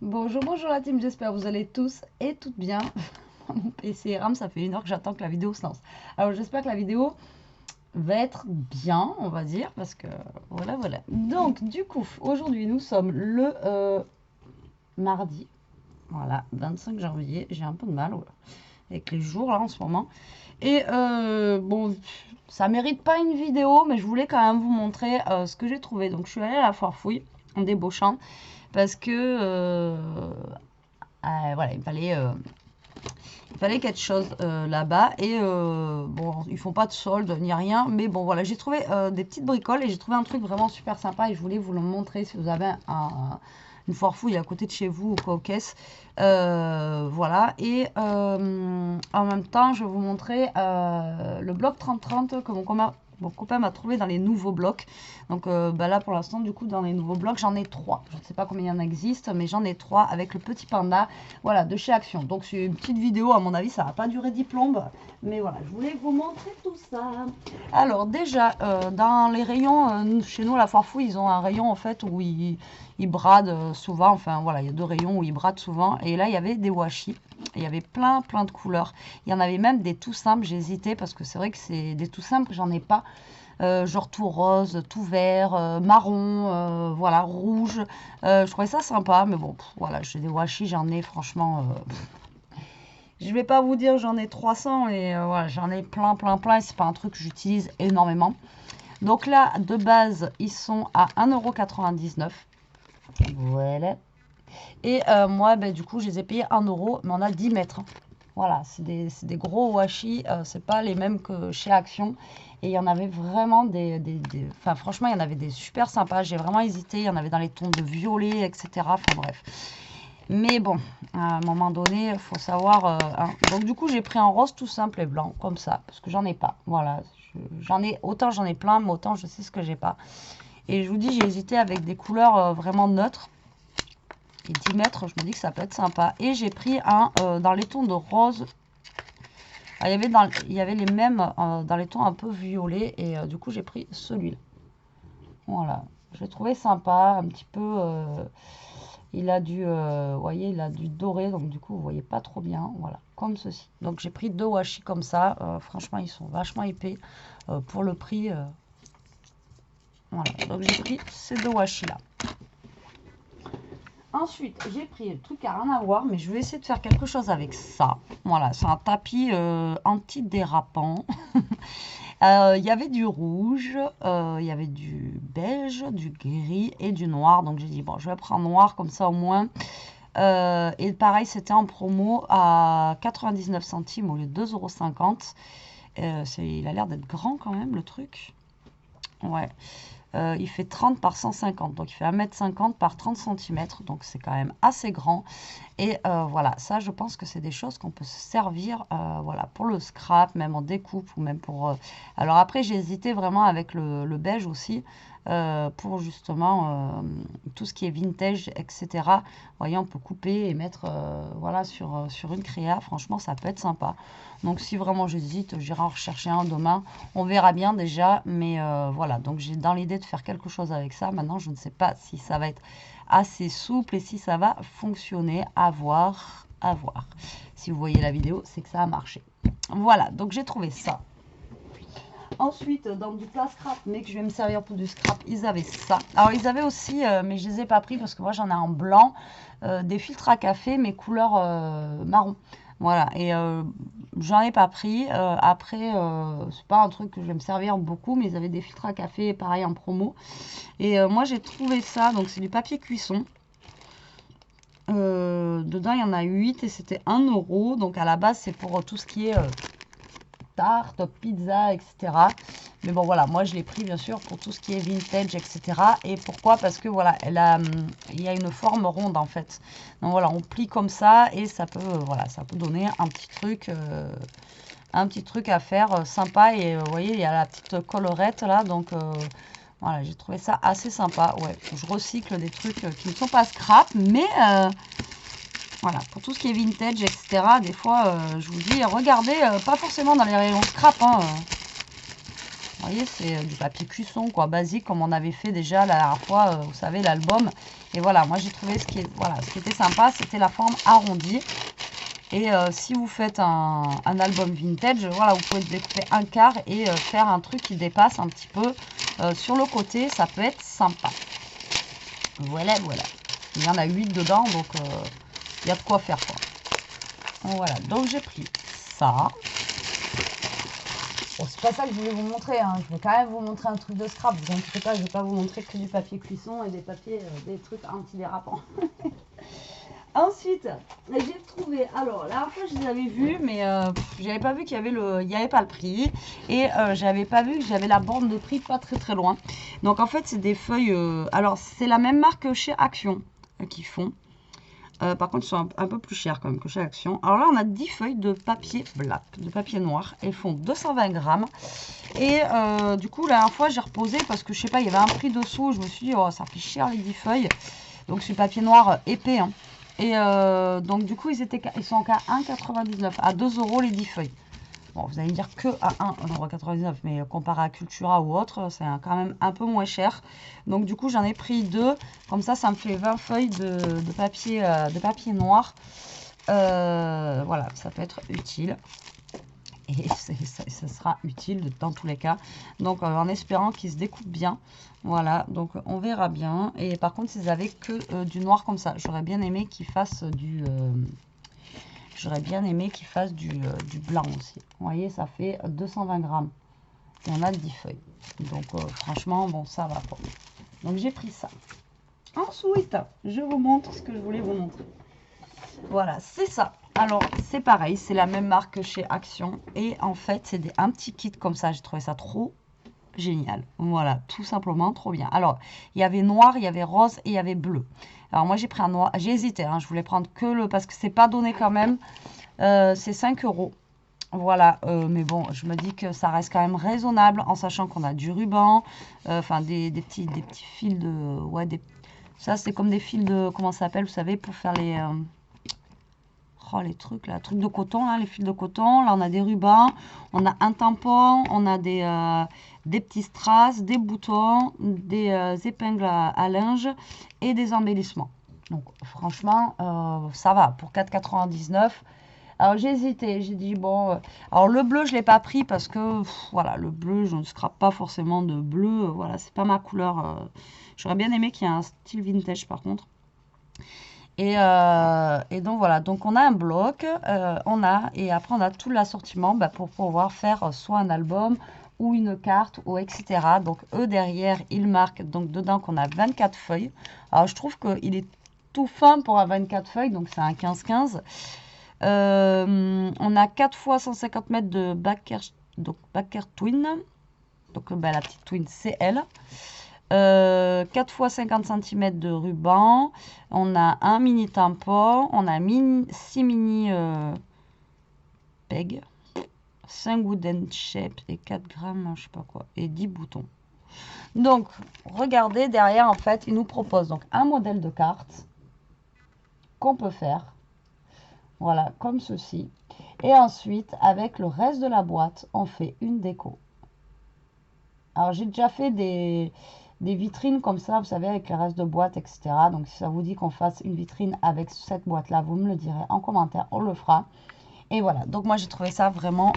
Bonjour, bonjour la team, j'espère que vous allez tous et toutes bien. Mon PC rame, ça fait 1 heure que j'attends que la vidéo se lance. Alors j'espère que la vidéo va être bien, on va dire, parce que voilà. Donc du coup, aujourd'hui nous sommes le mardi, voilà, 25 janvier. J'ai un peu de mal avec les jours là en ce moment. Et bon, ça mérite pas une vidéo, mais je voulais quand même vous montrer ce que j'ai trouvé. Donc je suis allée à la foire fouille en débauchant parce que voilà, il fallait quelque chose là-bas. Et bon, ils font pas de solde ni rien, mais bon, voilà, j'ai trouvé des petites bricoles et j'ai trouvé un truc vraiment super sympa et je voulais vous le montrer si vous avez une foire fouille à côté de chez vous ou quoi aux caisses. Voilà, et en même temps, je vais vous montrer le bloc 3030 que mon copain m'a trouvé dans les nouveaux blocs. Donc bah là pour l'instant du coup dans les nouveaux blocs j'en ai 3. Je ne sais pas combien il y en existe, mais j'en ai 3 avec le petit panda, voilà, de chez Action. Donc c'est une petite vidéo, à mon avis ça va pas durer 10 plombes, mais voilà, je voulais vous montrer tout ça. Alors déjà dans les rayons, chez nous à la foire fouille ils ont un rayon en fait où ils bradent souvent, enfin voilà, il y a 2 rayons où ils bradent souvent, et là il y avait des washi. Il y avait plein de couleurs. Il y en avait même des tout simples. J'ai hésité parce que c'est vrai que c'est des tout simples, j'en ai pas. Genre tout rose, tout vert, marron, voilà, rouge. Je trouvais ça sympa, mais bon, voilà, j'ai des washi, j'en ai franchement. Je vais pas vous dire j'en ai 300 et voilà, j'en ai plein. Et c'est pas un truc que j'utilise énormément. Donc là, de base, ils sont à 1,99 €. Voilà. Et moi, ben, du coup, je les ai payés 1 €, mais on a 10 mètres. Voilà, c'est des gros washi, c'est pas les mêmes que chez Action. Et il y en avait vraiment enfin franchement, il y en avait des super sympas. J'ai vraiment hésité, il y en avait dans les tons de violet, etc. Enfin bref. Mais bon, à un moment donné, il faut savoir. Hein. Donc du coup, j'ai pris un rose tout simple et blanc, comme ça, parce que j'en ai pas. Voilà, autant j'en ai plein, mais autant je sais ce que j'ai pas. Et je vous dis, j'ai hésité avec des couleurs vraiment neutres. Et 10 mètres, je me dis que ça peut être sympa. Et j'ai pris un dans les tons de rose. Ah, il y avait les mêmes dans les tons un peu violets. Et du coup, j'ai pris celui-là. Voilà. Je l'ai trouvé sympa. Un petit peu... il a vous voyez, il a du doré. Donc du coup, vous voyez pas trop bien. Voilà. Comme ceci. Donc j'ai pris 2 washi comme ça. Franchement, ils sont vachement épais. Pour le prix... voilà. Donc j'ai pris ces 2 washi là. Ensuite, j'ai pris le truc à rien à voir, mais je vais essayer de faire quelque chose avec ça. Voilà, c'est un tapis anti-dérapant. Il y avait du rouge, il y avait du beige, du gris et du noir. Donc j'ai dit, bon, je vais prendre noir comme ça au moins. Et pareil, c'était en promo à 99 centimes au lieu de 2,50 €. Il a l'air d'être grand quand même, le truc. Ouais. Il fait 30 par 150, donc il fait 1,50 m par 30 cm, donc c'est quand même assez grand. Et voilà, ça je pense que c'est des choses qu'on peut se servir voilà, pour le scrap, même en découpe ou même pour... Alors après j'ai hésité vraiment avec le beige aussi, pour justement tout ce qui est vintage, etc. Vous voyez, on peut couper et mettre voilà, sur une créa, franchement ça peut être sympa. Donc si vraiment j'hésite, j'irai en rechercher un demain, on verra bien déjà, mais voilà, donc j'ai dans l'idée de faire quelque chose avec ça. Maintenant je ne sais pas si ça va être assez souple et si ça va fonctionner, à voir. Si vous voyez la vidéo, c'est que ça a marché. Voilà, donc j'ai trouvé ça. Ensuite, dans du plat scrap, mais que je vais me servir pour du scrap, ils avaient ça. Alors, ils avaient aussi, mais je ne les ai pas pris parce que moi, j'en ai en blanc, des filtres à café, mais couleur marron. Voilà, et j'en ai pas pris. Après, c'est pas un truc que je vais me servir beaucoup, mais ils avaient des filtres à café, pareil, en promo. Et moi, j'ai trouvé ça, donc c'est du papier cuisson. Dedans, il y en a 8 et c'était 1 €. Donc, à la base, c'est pour tout ce qui est... tarte, pizza, etc. Mais bon, voilà, moi je l'ai pris bien sûr pour tout ce qui est vintage, etc. Et pourquoi? Parce que voilà, il y a une forme ronde en fait. Donc voilà, on plie comme ça et ça peut, voilà, ça peut donner un petit truc à faire sympa. Et vous voyez, il y a la petite collerette là, donc voilà, j'ai trouvé ça assez sympa. Ouais, je recycle des trucs qui ne sont pas scrap, mais voilà, pour tout ce qui est vintage, etc. Des fois, je vous dis, regardez, pas forcément dans les rayons scrap. Hein, Vous voyez, c'est du papier cuisson, quoi, basique, comme on avait fait déjà la dernière fois, vous savez, l'album. Et voilà, moi j'ai trouvé ce qui était sympa, c'était la forme arrondie. Et si vous faites un album vintage, voilà, vous pouvez découper un quart et faire un truc qui dépasse un petit peu sur le côté, ça peut être sympa. Voilà, voilà. Il y en a 8 dedans, donc il y a de quoi faire, quoi. Voilà, donc j'ai pris ça. Bon, c'est pas ça que je voulais vous montrer, hein. Je vais quand même vous montrer un truc de scrap. Vous inquiétez pas, je vais pas vous montrer que du papier cuisson et des papiers, des trucs antidérapants. Ensuite, j'ai trouvé, alors la dernière fois je les avais vus, mais j'avais pas vu qu'il y avait pas le prix, et j'avais pas vu que j'avais la borne de prix pas très loin. Donc en fait c'est des feuilles, alors c'est la même marque que chez Action qui font. Par contre, ils sont un peu plus chers quand même que chez Action. Alors là, on a 10 feuilles de papier black, de papier noir. Elles font 220 grammes. Et du coup, la dernière fois, j'ai reposé parce que je sais pas, il y avait un prix dessous. Je me suis dit, oh, ça fait cher les 10 feuilles. Donc, c'est papier noir épais. Hein. Et donc, du coup, ils sont qu'à 1,99 à 2 € les 10 feuilles. Bon, vous allez me dire que à 1,99 €, mais comparé à Cultura ou autre, c'est quand même un peu moins cher. Donc du coup, j'en ai pris 2. Comme ça me fait 20 feuilles de papier noir. Voilà, ça peut être utile. Et ça sera utile dans tous les cas. Donc en espérant qu'ils se découpent bien. Voilà, donc on verra bien. Et par contre, s'ils avaient que du noir comme ça, j'aurais bien aimé qu'ils fassent du... J'aurais bien aimé qu'il fasse du blanc aussi. Vous voyez, ça fait 220 grammes. Il y en a 10 feuilles. Donc, franchement, bon, ça va pas. Donc, j'ai pris ça. Ensuite, je vous montre ce que je voulais vous montrer. Voilà, c'est ça. Alors, c'est pareil. C'est la même marque que chez Action. Et en fait, c'est un petit kit comme ça. J'ai trouvé ça trop génial. Voilà, tout simplement trop bien. Alors, il y avait noir, il y avait rose et il y avait bleu. Alors moi j'ai pris un noir, j'ai hésité, hein, je voulais prendre que le, parce que c'est pas donné quand même, c'est 5 €. Voilà, mais bon, je me dis que ça reste quand même raisonnable en sachant qu'on a du ruban, enfin des petits fils de, ouais, ça c'est comme des fils de, comment ça s'appelle, vous savez, pour faire les, oh, les trucs là, trucs de coton, là, les fils de coton. Là on a des rubans, on a un tampon, on a des petits strass, des boutons, des épingles à linge et des embellissements. Donc franchement, ça va pour 4,99 €. Alors j'ai hésité, j'ai dit bon, alors le bleu je l'ai pas pris parce que voilà, le bleu je ne scrape pas forcément de bleu, voilà, c'est pas ma couleur. J'aurais bien aimé qu'il y ait un style vintage par contre. Et donc voilà, donc on a un bloc, et après on a tout l'assortiment pour pouvoir faire soit un album ou une carte ou etc. Donc eux derrière ils marquent donc dedans qu'on a 24 feuilles. Alors je trouve qu'il est tout fin pour un 24 feuilles, donc c'est un 15-15. On a 4 fois 150 mètres de backer twin, donc la petite twin c'est elle. 4 fois 50 cm de ruban, on a un mini tampon, on a 6 mini pegs, 5 wooden shapes et 4 grammes, je sais pas quoi, et 10 boutons. Donc, regardez derrière, en fait, il nous propose donc un modèle de carte qu'on peut faire, voilà, comme ceci. Et ensuite, avec le reste de la boîte, on fait une déco. Alors, j'ai déjà fait des vitrines comme ça, vous savez, avec le reste de boîte, etc. Donc, si ça vous dit qu'on fasse une vitrine avec cette boîte-là, vous me le direz en commentaire, on le fera. Et voilà, donc moi, j'ai trouvé ça vraiment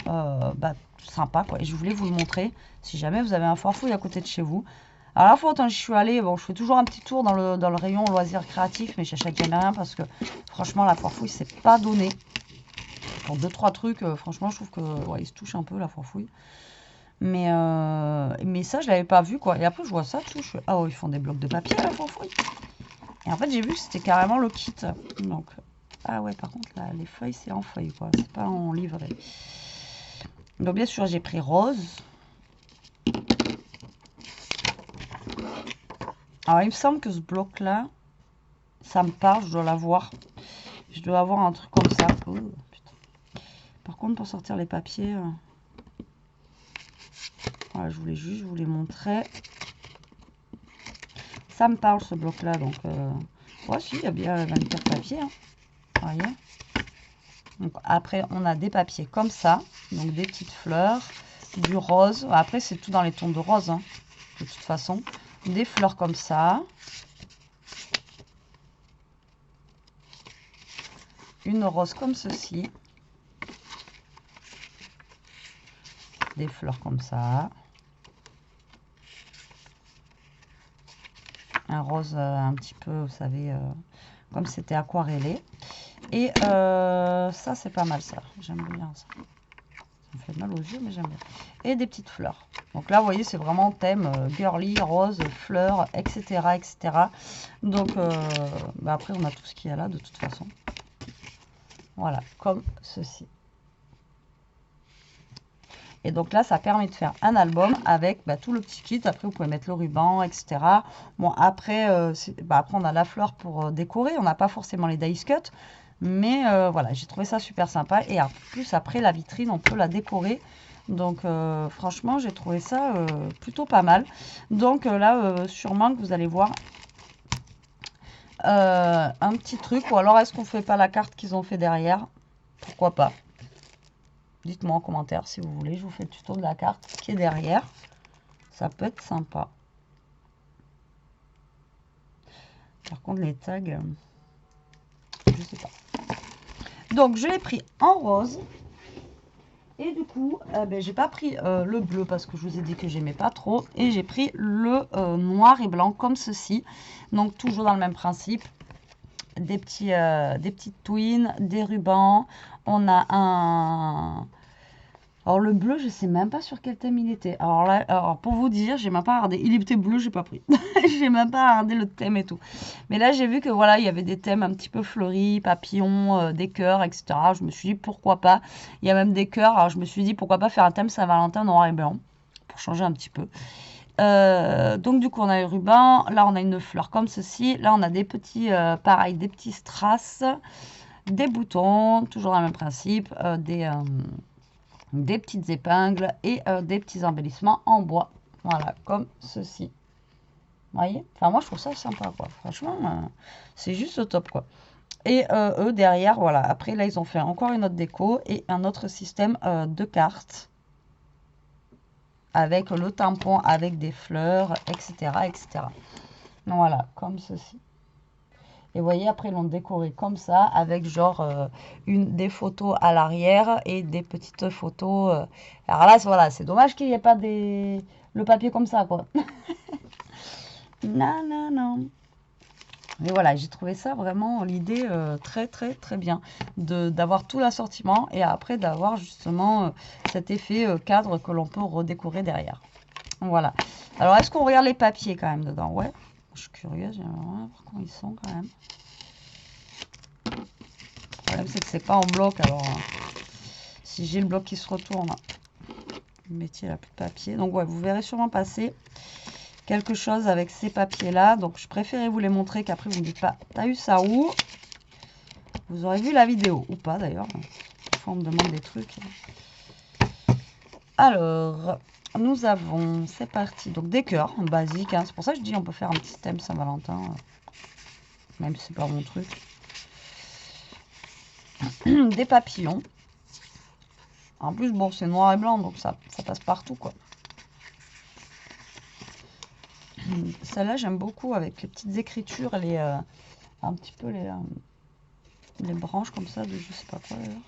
sympa, quoi. Et je voulais vous le montrer, si jamais vous avez un foire-fouille à côté de chez vous. Alors, la fois quand je suis allée, bon, je fais toujours un petit tour dans le rayon loisirs créatifs, mais j'achète jamais rien parce que, franchement, la foire-fouille, c'est pas donné. Pour 2-3 trucs, franchement, je trouve que ouais, il se touche un peu, la foire-fouille. Mais ça, je l'avais pas vu, quoi. Et après, je vois ça, tout. Ah oh, ils font des blocs de papier, la fourfouille. Et en fait, j'ai vu que c'était carrément le kit. Donc, ah ouais, par contre, là, les feuilles, c'est en feuilles, quoi. C'est pas en livret. Donc, bien sûr, j'ai pris rose. Alors, il me semble que ce bloc-là, ça me parle, je dois l'avoir. Je dois avoir un truc comme ça. Oh, putain. Par contre, pour sortir les papiers... Voilà, je voulais juste vous les montrer. Ça me parle ce bloc là, donc ouais, si, il y a bien 24 papiers, hein. Voyez. Donc après on a des papiers comme ça, donc des petites fleurs, du rose. Après, c'est tout dans les tons de rose, hein, de toute façon. Des fleurs comme ça. Une rose comme ceci. Des fleurs comme ça. Un rose un petit peu, vous savez, comme c'était aquarellé. Et ça, c'est pas mal, ça. J'aime bien ça. Ça me fait mal aux yeux, mais j'aime bien. Et des petites fleurs. Donc là, vous voyez, c'est vraiment thème girly, rose, fleurs, etc. etc. Donc, bah après, on a tout ce qu'il y a là, de toute façon. Voilà, comme ceci. Et donc là, ça permet de faire un album avec bah, tout le petit kit. Après, vous pouvez mettre le ruban, etc. Bon, après, après on a la fleur pour décorer. On n'a pas forcément les dice cut. Mais voilà, j'ai trouvé ça super sympa. Et en plus, après, la vitrine, on peut la décorer. Donc, franchement, j'ai trouvé ça plutôt pas mal. Donc là, sûrement que vous allez voir un petit truc. Ou alors, est-ce qu'on ne fait pas la carte qu'ils ont fait derrière? Pourquoi pas? Dites-moi en commentaire si vous voulez. Je vous fais le tuto de la carte qui est derrière. Ça peut être sympa. Par contre, les tags, je sais pas. Donc, je l'ai pris en rose. Et du coup, j'ai pas pris le bleu parce que je vous ai dit que j'aimais pas trop. Et j'ai pris le noir et blanc comme ceci. Donc, toujours dans le même principe. Des petites twins, des rubans. On a un... Alors le bleu, je sais même pas sur quel thème il était. Alors là, pour vous dire, j'ai même pas regardé. Il était bleu, j'ai pas pris. J'ai même pas regardé le thème et tout. Mais là, j'ai vu que voilà, il y avait des thèmes un petit peu fleuris, papillons, des cœurs, etc. Je me suis dit pourquoi pas. Il y a même des cœurs. Alors je me suis dit pourquoi pas faire un thème Saint-Valentin noir et blanc pour changer un petit peu. Donc du coup, on a les rubans. Là, on a une fleur comme ceci. Là, on a des petits, pareil, des petits strass, des boutons, toujours dans le même principe, des petites épingles et des petits embellissements en bois. Voilà, comme ceci. Vous voyez? Enfin, moi, je trouve ça sympa, quoi. Franchement, c'est juste au top, quoi. Et eux, derrière, voilà. Après, là, ils ont fait encore une autre déco et un autre système de cartes. Avec le tampon, avec des fleurs, etc., etc. Voilà, comme ceci. Et vous voyez, après, ils l'ont décoré comme ça, avec genre des photos à l'arrière et des petites photos. Alors là, voilà, c'est dommage qu'il n'y ait pas le papier comme ça, quoi. Non, non, non. Mais voilà, j'ai trouvé ça vraiment l'idée très, très, très bien. D'avoir tout l'assortiment et après d'avoir justement cet effet cadre que l'on peut redécorer derrière. Voilà. Alors, est-ce qu'on regarde les papiers quand même dedans? Ouais. Je suis curieuse, j'aimerais voir comment ils sont quand même. Le problème, c'est que c'est pas en bloc. Alors, si j'ai le bloc qui se retourne, vous mettiez là plus de papier. Donc, ouais, vous verrez sûrement passer quelque chose avec ces papiers-là. Donc, je préférais vous les montrer qu'après, vous ne me dites pas, t'as eu ça où? Vous aurez vu la vidéo, ou pas d'ailleurs. Des fois, on me demande des trucs. Alors, nous avons, c'est parti, donc des cœurs basiques. Hein. C'est pour ça que je dis on peut faire un petit thème Saint-Valentin. Même si c'est pas mon truc. Des papillons. En plus, bon, c'est noir et blanc, donc ça passe partout, quoi. Celle-là, j'aime beaucoup avec les petites écritures, un petit peu les branches comme ça, de je sais pas quoi, d'ailleurs.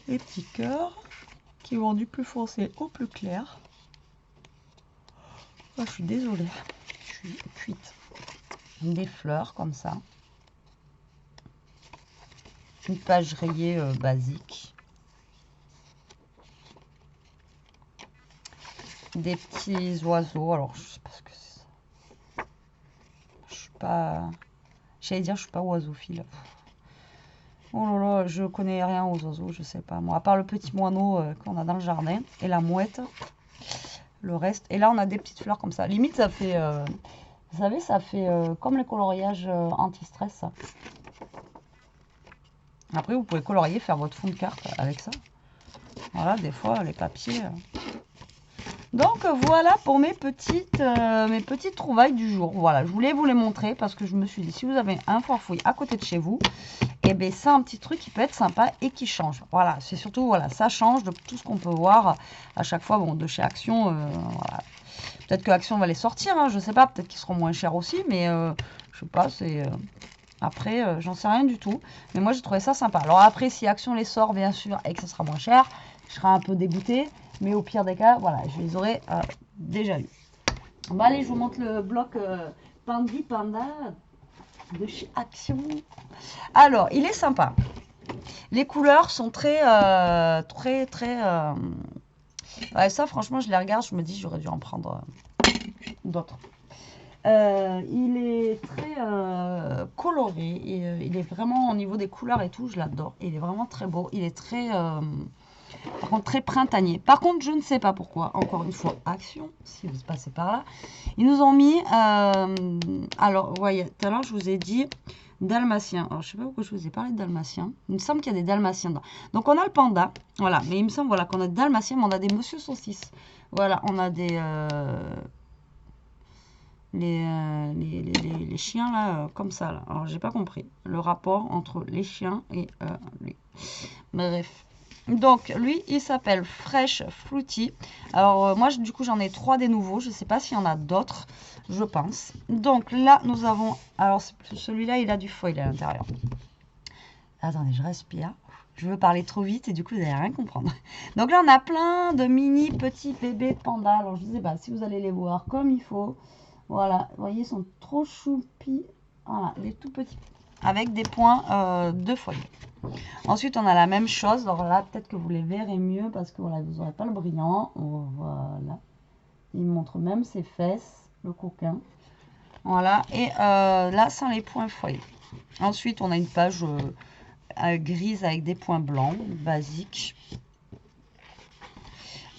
Les petits cœurs qui vont du plus foncé au plus clair. Oh, je suis désolée, je suis cuite. Des fleurs comme ça. Une page rayée basique. Des petits oiseaux. Alors, je sais pas ce que c'est ça. Je suis pas... J'allais dire, je suis pas oiseauphile. Oh là là, je connais rien aux oiseaux, je sais pas. Moi, à part le petit moineau qu'on a dans le jardin. Et la mouette. Le reste. Et là, on a des petites fleurs comme ça. Limite, ça fait... vous savez, ça fait comme les coloriages anti-stress, ça. Après, vous pouvez colorier, faire votre fond de carte avec ça. Voilà, des fois, les papiers. Donc, voilà pour mes petites trouvailles du jour. Voilà, je voulais vous les montrer parce que je me suis dit, si vous avez un foire fouille à côté de chez vous Et bien ça, un petit truc qui peut être sympa et qui change. Voilà, c'est surtout, voilà, ça change de tout ce qu'on peut voir à chaque fois, bon, de chez Action. Voilà. Peut-être que Action va les sortir, hein, je sais pas, peut-être qu'ils seront moins chers aussi, mais je sais pas, c'est... Après, j'en sais rien du tout. Mais moi, j'ai trouvé ça sympa. Alors après, si Action les sort, bien sûr, et que ça sera moins cher, je serai un peu dégoûtée. Mais au pire des cas, voilà, je les aurais déjà eu. Bon, allez, je vous montre le bloc Pandi Panda de chez Action. Alors, il est sympa. Les couleurs sont très... Ouais, ça, franchement, je les regarde, je me dis, j'aurais dû en prendre d'autres. Il est très coloré, et il est vraiment au niveau des couleurs et tout, je l'adore. Il est vraiment très beau, il est très, par contre, très printanier. Par contre, je ne sais pas pourquoi, encore une fois, Action, si vous passez par là, ils nous ont mis, alors, voyez, tout à l'heure, je vous ai dit dalmatien. Alors, je sais pas pourquoi je vous ai parlé de dalmatien. Il me semble qu'il y a des dalmatiens dedans. Donc, on a le panda, voilà, mais il me semble, voilà, qu'on a des dalmatiens, mais on a des monsieur saucisses. Voilà, on a des... les chiens là, comme ça là. Alors j'ai pas compris le rapport entre les chiens et lui. Bref. Donc lui il s'appelle Fresh Fruity. Alors moi du coup j'en ai 3 des nouveaux. Je sais pas s'il y en a d'autres. Je pense. Donc là nous avons. Alors celui-là il a du foil à l'intérieur. Attendez, je respire. Je veux parler trop vite et du coup vous n'allez rien comprendre. Donc là on a plein de mini petits bébés pandas. Alors je sais pas si vous allez les voir comme il faut. Voilà, vous voyez, ils sont trop choupis. Voilà, les tout petits. Avec des points de foyer. Ensuite, on a la même chose. Alors là, peut-être que vous les verrez mieux parce que voilà, vous n'aurez pas le brillant. Voilà. Il montre même ses fesses, le coquin. Voilà. Et là, sans les points foyer. Ensuite, on a une page grise avec des points blancs, basique.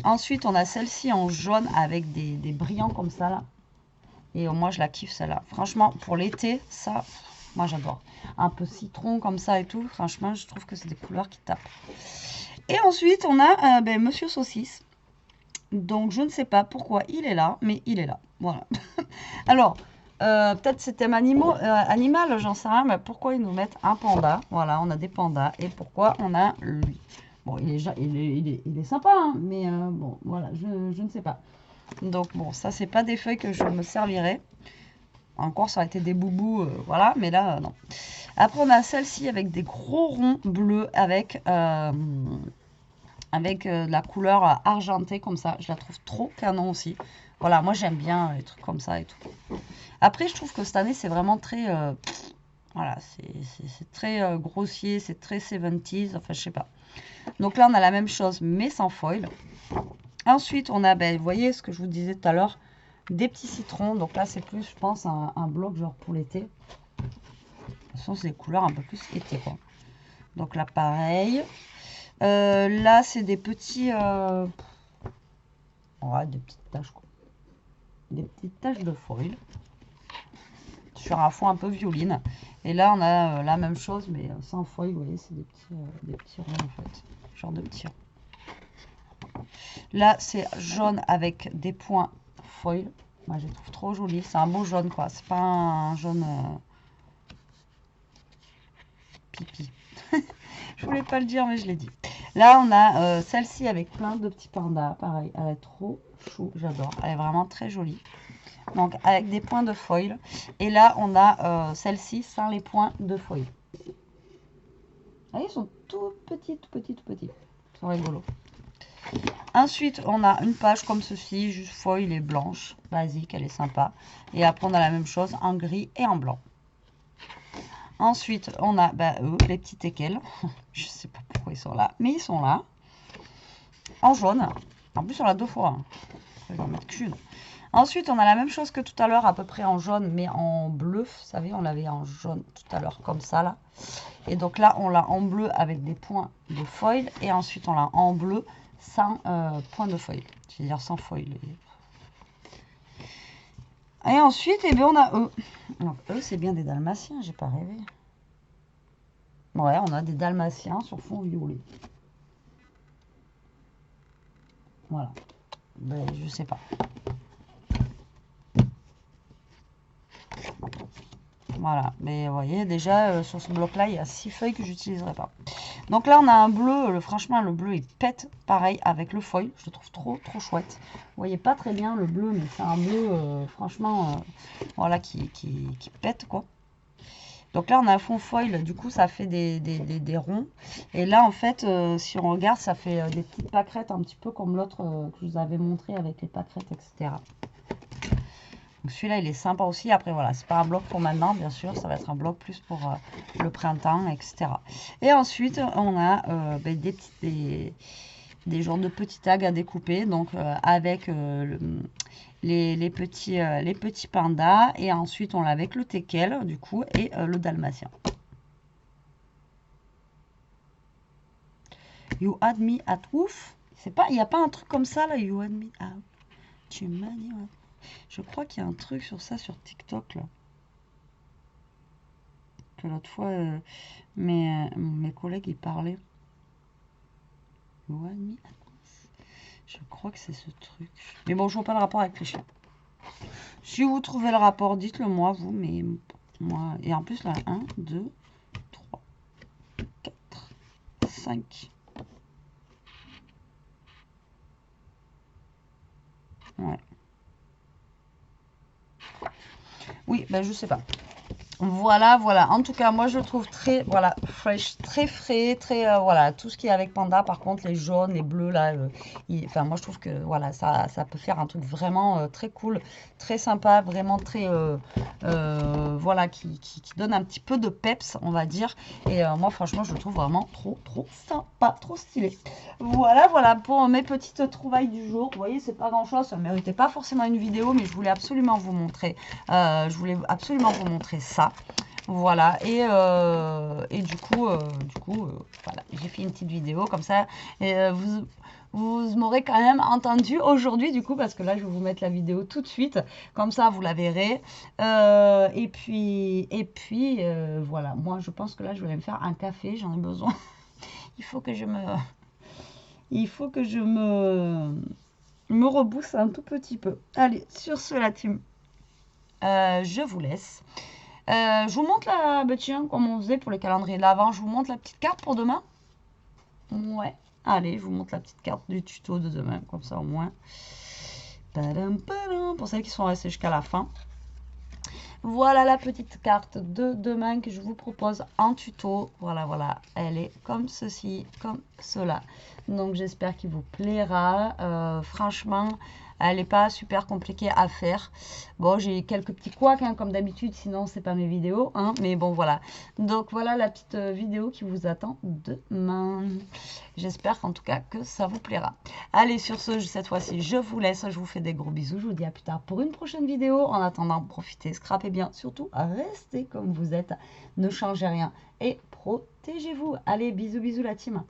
Ensuite, on a celle-ci en jaune avec des brillants comme ça, là. Et moi, je la kiffe, celle-là. Franchement, pour l'été, ça, moi, j'adore. Un peu citron comme ça et tout. Franchement, je trouve que c'est des couleurs qui tapent. Et ensuite, on a Monsieur Saucisse. Donc, je ne sais pas pourquoi il est là, mais il est là. Voilà. Alors, peut-être c'est thème animal, j'en sais rien. Mais pourquoi ils nous mettent un panda? Voilà, on a des pandas. Et pourquoi on a lui? Bon, il est sympa, hein, mais bon, voilà, je ne sais pas. Donc bon, ça c'est pas des feuilles que je me servirai. Encore ça aurait été des boubous, voilà, mais là non. Après on a celle-ci avec des gros ronds bleus avec de la couleur argentée comme ça. Je la trouve trop canon aussi. Voilà, moi j'aime bien les trucs comme ça et tout. Après je trouve que cette année c'est vraiment très... voilà, c'est très grossier, c'est très 70s, enfin je sais pas. Donc là on a la même chose mais sans foil. Ensuite, on a, vous voyez ce que je vous disais tout à l'heure, des petits citrons. Donc là, c'est plus, je pense, un bloc genre pour l'été. De toute façon, c'est des couleurs un peu plus été, quoi. Donc là, pareil. Là, c'est des petits... ouais, des petites taches, quoi. Des petites taches de foil. Sur un fond un peu violine. Et là, on a la même chose, mais sans foil, vous voyez, c'est des petits ronds, en fait. Genre de petits ronds. Là, c'est jaune avec des points foil. Moi, je les trouve trop jolis. C'est un beau jaune, quoi. C'est pas un jaune pipi. Je voulais pas le dire, mais je l'ai dit. Là, on a celle-ci avec plein de petits pandas. Pareil, elle est trop chou. J'adore. Elle est vraiment très jolie. Donc, avec des points de foil. Et là, on a celle-ci sans les points de foil. Vous voyez, ils sont tout petits, tout petits, tout petits. Ils sont rigolos. Ensuite, on a une page comme ceci, juste foil et blanche, basique, elle est sympa. Et après, on a la même chose en gris et en blanc. Ensuite, on a eux, les petits teckels. Je sais pas pourquoi ils sont là, mais ils sont là. En jaune. En plus, on l'a 2 fois. Je vais en mettre qu'une. Ensuite, on a la même chose que tout à l'heure, à peu près en jaune, mais en bleu. Vous savez, on l'avait en jaune tout à l'heure, comme ça, là. Et donc là, on l'a en bleu avec des points de foil. Et ensuite, on l'a en bleu sans point de foil. Je veux dire sans foil. Et ensuite, eh bien, on a eux. Donc, eux, c'est bien des dalmatiens, j'ai pas rêvé. Ouais, on a des dalmatiens sur fond violet. Voilà. Ben, je sais pas. Voilà, mais vous voyez, déjà, sur ce bloc-là, il y a 6 feuilles que j'utiliserai pas. Donc là, on a un bleu, franchement, le bleu, il pète, pareil, avec le foil. Je le trouve trop, trop chouette. Vous voyez pas très bien le bleu, mais c'est un bleu, franchement, voilà, qui pète, quoi. Donc là, on a un fond foil, du coup, ça fait des ronds. Et là, en fait, si on regarde, ça fait des petites pâquerettes, un petit peu comme l'autre que je vous avais montré avec les pâquerettes, etc. Donc celui-là, il est sympa aussi. Après, voilà, c'est pas un bloc pour maintenant, bien sûr. Ça va être un bloc plus pour le printemps, etc. Et ensuite, on a des genres de petits tags à découper. Donc, avec les petits pandas. Et ensuite, on l'a avec le teckel, du coup, et le dalmatien. You had me at woof. C'est pas, il n'y a pas un truc comme ça, là. You had me at... Tu m'as dit... Je crois qu'il y a un truc sur ça sur TikTok, là. Que l'autre fois, mes collègues, ils parlaient. You had me at woof. Je crois que c'est ce truc. Mais bon, je vois pas le rapport avec les chiens. Si vous trouvez le rapport, dites-le moi, vous. Mais moi... Et en plus, là, 1, 2, 3, 4, 5... Ouais. Oui, ben je sais pas. Voilà, voilà. En tout cas, moi, je le trouve très, voilà, fresh, très frais, très, voilà, tout ce qui est avec Panda. Par contre, les jaunes, les bleus, là, enfin, moi, je trouve que, voilà, ça peut faire un truc vraiment très cool, très sympa, vraiment très, voilà, qui donne un petit peu de peps, on va dire. Et moi, franchement, je le trouve vraiment trop, trop sympa, trop stylé. Voilà, voilà, pour mes petites trouvailles du jour. Vous voyez, c'est pas grand-chose, ça ne méritait pas forcément une vidéo, mais je voulais absolument vous montrer, ça. Voilà, et du coup, voilà, j'ai fait une petite vidéo comme ça. Et vous m'aurez quand même entendu aujourd'hui, du coup, parce que là, je vais vous mettre la vidéo tout de suite. Comme ça, vous la verrez. Et puis voilà, moi, je pense que là, je vais aller me faire un café. J'en ai besoin. Il faut que je me rebousse un tout petit peu. Allez, sur ce, la team, je vous laisse. Je vous montre la... Bah tiens, comme on faisait pour les calendriers de l'Avent, je vous montre la petite carte pour demain. Ouais. Allez, je vous montre la petite carte du tuto de demain, comme ça au moins. Tadam, tadam, pour celles qui sont restées jusqu'à la fin. Voilà la petite carte de demain que je vous propose en tuto. Voilà, voilà. Elle est comme ceci, comme cela. Donc, j'espère qu'il vous plaira. Franchement, elle n'est pas super compliquée à faire. Bon, j'ai quelques petits couacs, hein, comme d'habitude. Sinon, c'est pas mes vidéos. Hein, mais bon, voilà. Donc, voilà la petite vidéo qui vous attend demain. J'espère qu'en tout cas que ça vous plaira. Allez, sur ce, cette fois-ci, je vous laisse. Je vous fais des gros bisous. Je vous dis à plus tard pour une prochaine vidéo. En attendant, profitez, scrapez bien. Surtout, restez comme vous êtes. Ne changez rien et protégez-vous. Allez, bisous, bisous la team.